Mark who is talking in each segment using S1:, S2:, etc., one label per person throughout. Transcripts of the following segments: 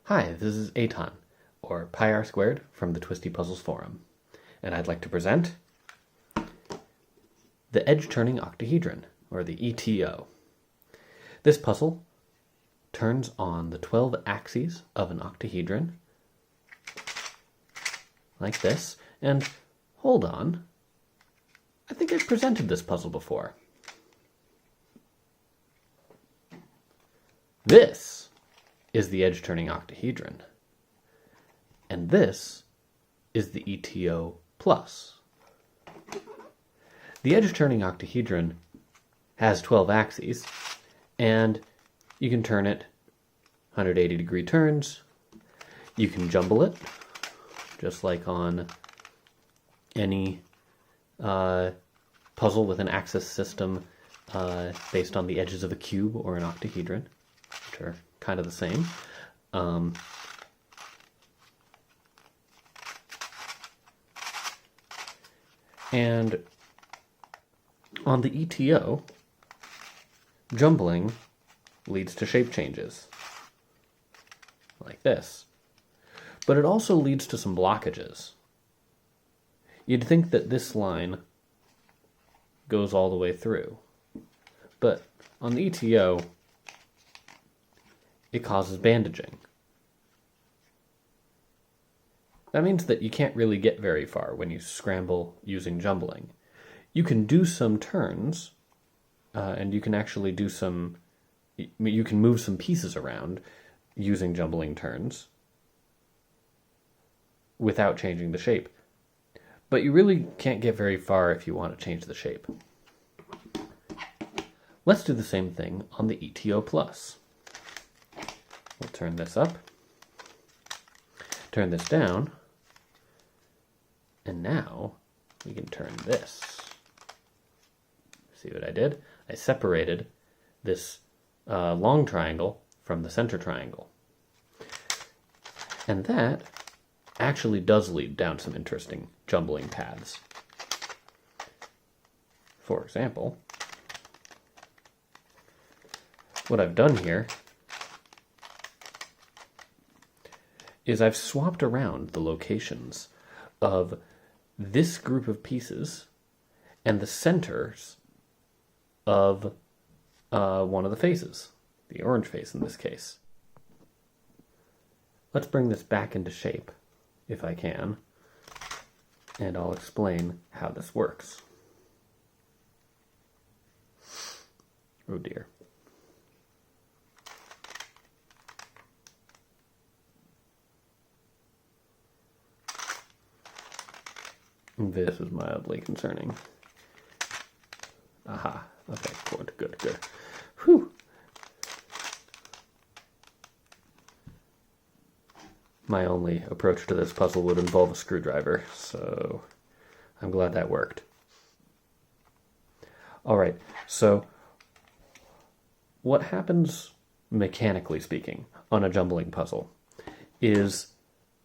S1: Hi, this is Eitan, or pi_r² from the Twisty Puzzles Forum, and I'd like to present the Edge-Turning Octahedron, or the ETO. This puzzle turns on the 12 axes of an octahedron, like this, and hold on, I think I've presented this puzzle before. This is the Edge-Turning Octahedron, and this is the ETO plus. The Edge-Turning Octahedron has 12 axes, and you can turn it 180-degree turns. You can jumble it, just like on any puzzle with an axis system based on the edges of a cube or an octahedron, which are kind of the same. And on the ETO, jumbling leads to shape changes, like this. But it also leads to some blockages. You'd think that this line goes all the way through, but on the ETO, it causes bandaging. That means that you can't really get very far when you scramble using jumbling. You can do some turns, and you can actually do some, you can move some pieces around using jumbling turns without changing the shape. But you really can't get very far if you want to change the shape. Let's do the same thing on the ETO plus. We'll turn this up, turn this down, and now we can turn this. See what I did? I separated this long triangle from the center triangle. And that actually does lead down some interesting jumbling paths. For example, what I've done here is I've swapped around the locations of this group of pieces and the centers of one of the faces, the orange face in this case. Let's bring this back into shape, if I can, and I'll explain how this works. Oh dear. This is mildly concerning. Aha. Okay, good. Whew. My only approach to this puzzle would involve a screwdriver, so I'm glad that worked. Alright, so what happens, mechanically speaking, on a jumbling puzzle is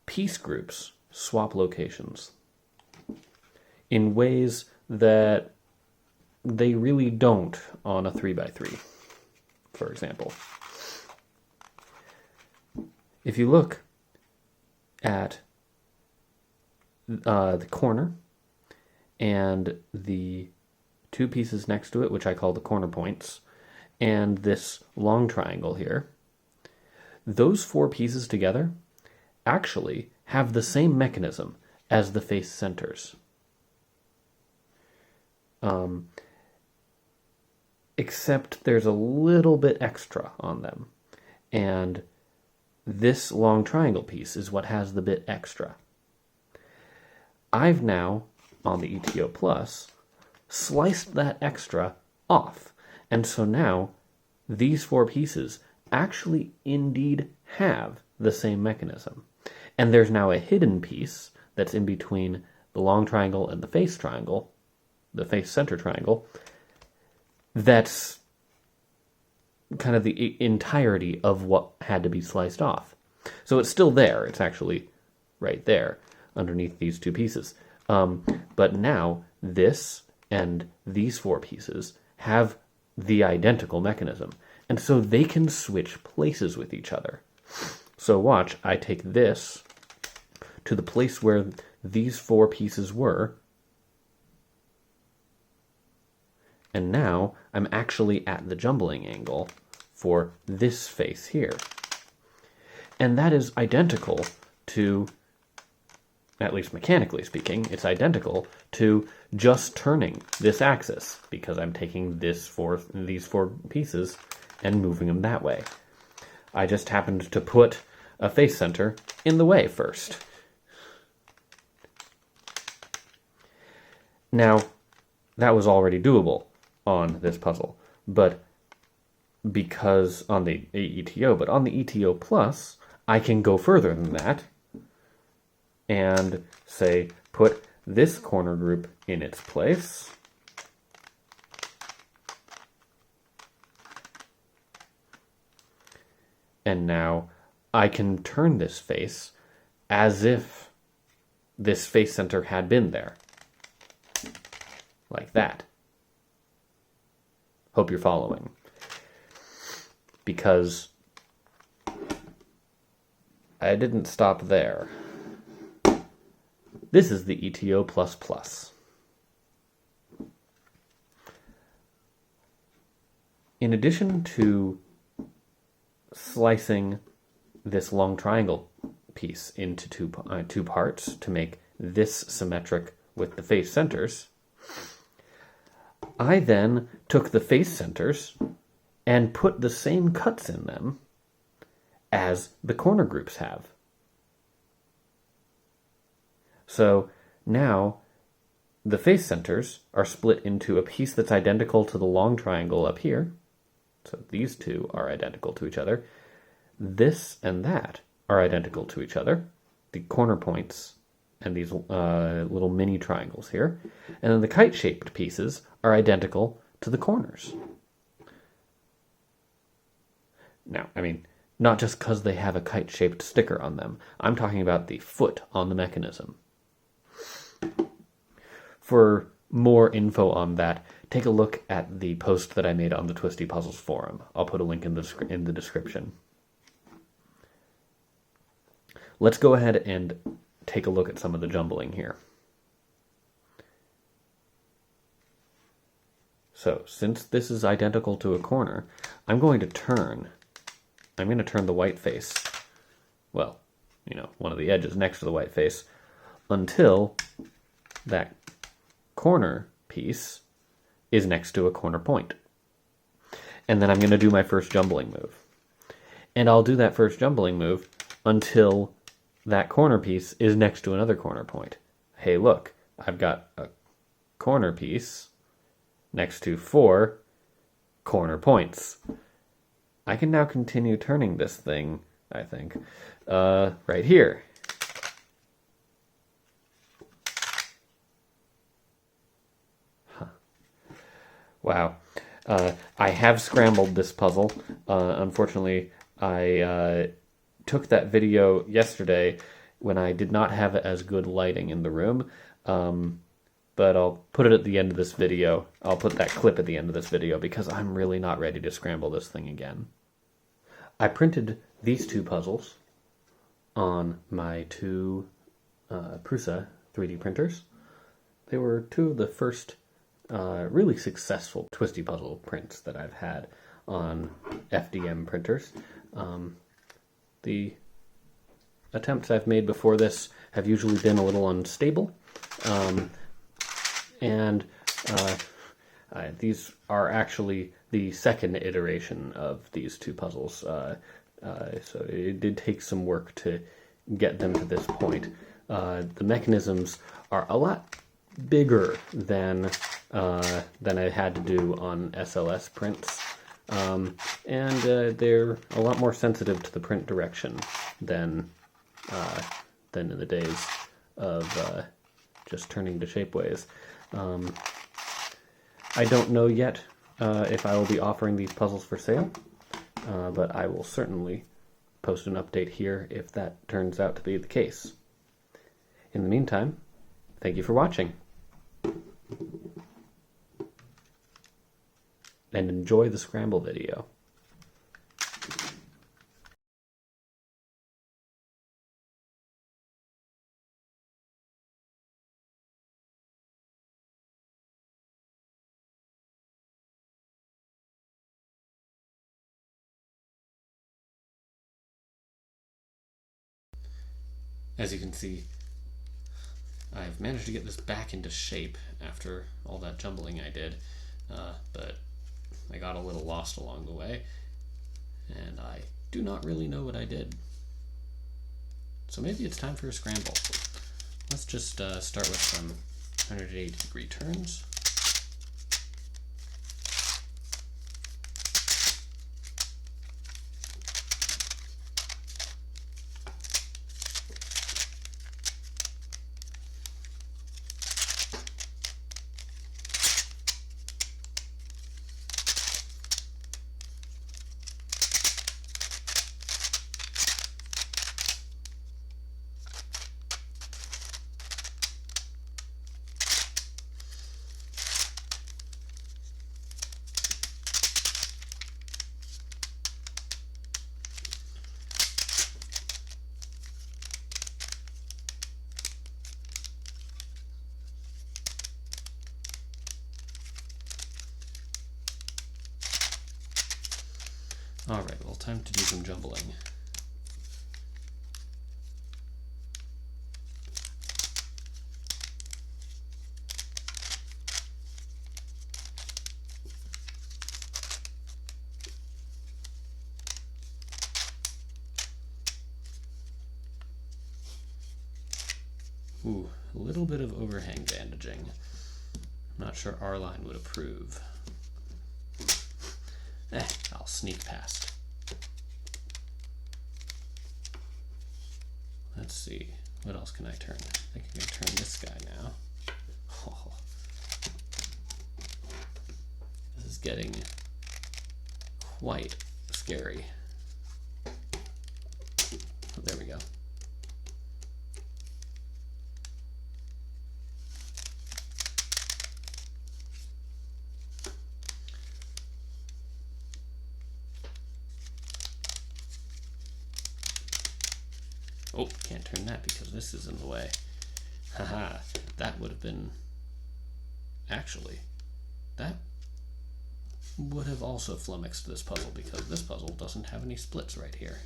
S1: piece groups swap locations in ways that they really don't on a 3x3, for example. If you look at the corner and the two pieces next to it, which I call the corner points, and this long triangle here, those four pieces together actually have the same mechanism as the face centers. Except there's a little bit extra on them. And this long triangle piece is what has the bit extra. I've now, on the ETO plus, sliced that extra off. And so now, these four pieces actually indeed have the same mechanism. And there's now a hidden piece that's in between the long triangle and the face triangle, the face center triangle, that's kind of the entirety of what had to be sliced off. So it's still there. It's actually right there underneath these two pieces. But now this and these four pieces have the identical mechanism. And so they can switch places with each other. So watch, I take this to the place where these 4 pieces were, and now I'm actually at the jumbling angle for this face here. And that is identical to, at least mechanically speaking, it's identical to just turning this axis, because I'm taking these 4 pieces and moving them that way. I just happened to put a face center in the way first. Now, that was already doable on this puzzle, but because on the ETO, but on the ETO Plus, I can go further than that and say, put this corner group in its place, and now I can turn this face as if this face center had been there. Like that. Hope you're following. Because I didn't stop there. This is the ETO++. In addition to slicing this long triangle piece into two parts to make this symmetric with the face centers, I then took the face centers and put the same cuts in them as the corner groups have. So now the face centers are split into a piece that's identical to the long triangle up here. So these two are identical to each other. This and that are identical to each other, the corner points and these little mini triangles here. And then the kite-shaped pieces are identical to the corners. Now, I mean, not just because they have a kite-shaped sticker on them. I'm talking about the foot on the mechanism. For more info on that, take a look at the post that I made on the Twisty Puzzles forum. I'll put a link in the description. Let's go ahead and take a look at some of the jumbling here. So, since this is identical to a corner, I'm going to turn the white face, well, one of the edges next to the white face, until that corner piece is next to a corner point. And then I'm going to do my first jumbling move. And I'll do that first jumbling move until that corner piece is next to another corner point. Hey, look, I've got a corner piece next to 4 corner points. I can now continue turning this thing, I think, right here. Wow. I have scrambled this puzzle. Unfortunately, I took that video yesterday when I did not have as good lighting in the room. But I'll put it at the end of this video. I'll put that clip at the end of this video because I'm really not ready to scramble this thing again. I printed these 2 puzzles on my 2 Prusa 3D printers. They were 2 of the first really successful twisty puzzle prints that I've had on FDM printers. The attempts I've made before this have usually been a little unstable. And these are actually the second iteration of these 2 puzzles. So it did take some work to get them to this point. The mechanisms are a lot bigger than I had to do on SLS prints. And they're a lot more sensitive to the print direction than in the days of just turning to shapeways. I don't know yet if I will be offering these puzzles for sale, but I will certainly post an update here if that turns out to be the case. In the meantime, thank you for watching, and enjoy the Scramble video. As you can see, I've managed to get this back into shape after all that jumbling I did, but I got a little lost along the way, and I do not really know what I did. So maybe it's time for a scramble. Let's just start with some 180-degree turns. Alright, well, time to do some jumbling. Ooh, a little bit of overhang bandaging. I'm not sure our line would approve. I'll sneak past. Let's see, what else can I turn? I think I can turn this guy now. Oh. This is getting quite scary. Oh, there we go. Oh, can't turn that because this is in the way. Haha, that would have been... Actually, that would have also flummoxed this puzzle because this puzzle doesn't have any splits right here.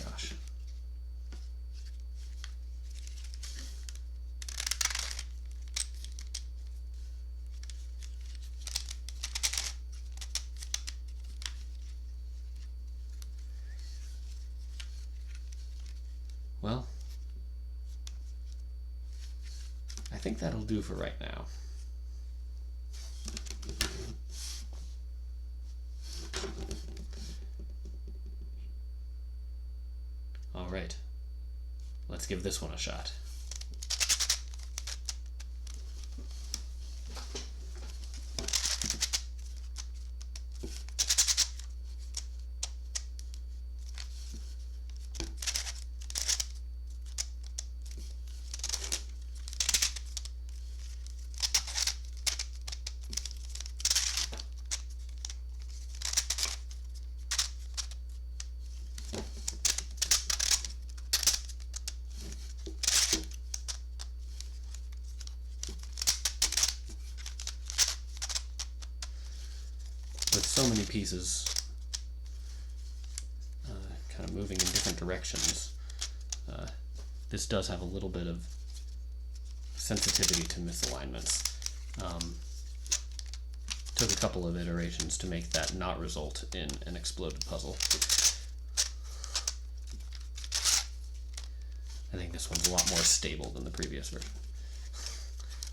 S1: Gosh. Well, I think that'll do for right now. All right, let's give this one a shot. With so many pieces kind of moving in different directions, this does have a little bit of sensitivity to misalignments. Took a couple of iterations to make that not result in an exploded puzzle. I think this one's a lot more stable than the previous version.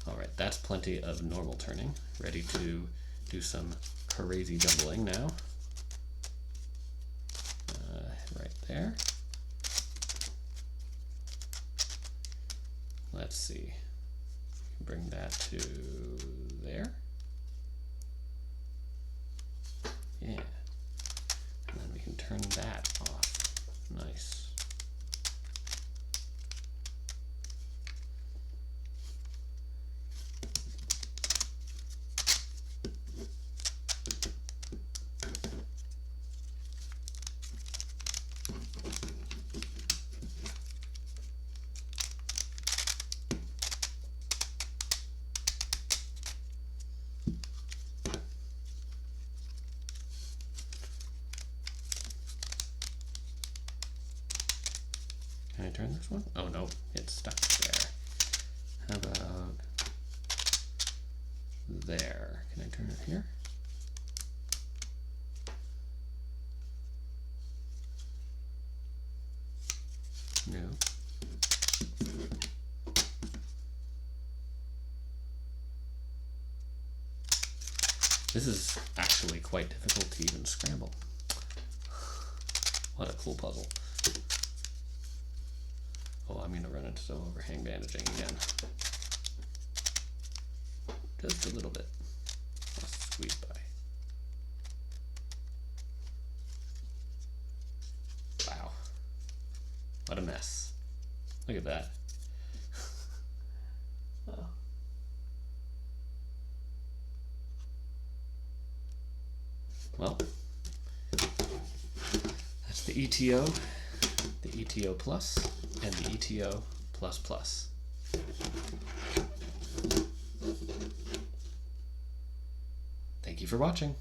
S1: Alright, that's plenty of normal turning. Ready to do some crazy jumbling now. Right there. Let's see. Bring that to there. Yeah. And then we can turn that off. Nice. Can I turn this one? Oh no, it's stuck there. How about there? Can I turn it here? No. This is actually quite difficult to even scramble. What a cool puzzle. Oh, I'm going to run into some overhang bandaging again. Just a little bit. I'll squeeze by. Wow. What a mess. Look at that. Oh. Well, that's the ETO, the ETO Plus, and the ETO Plus Plus. Thank you for watching.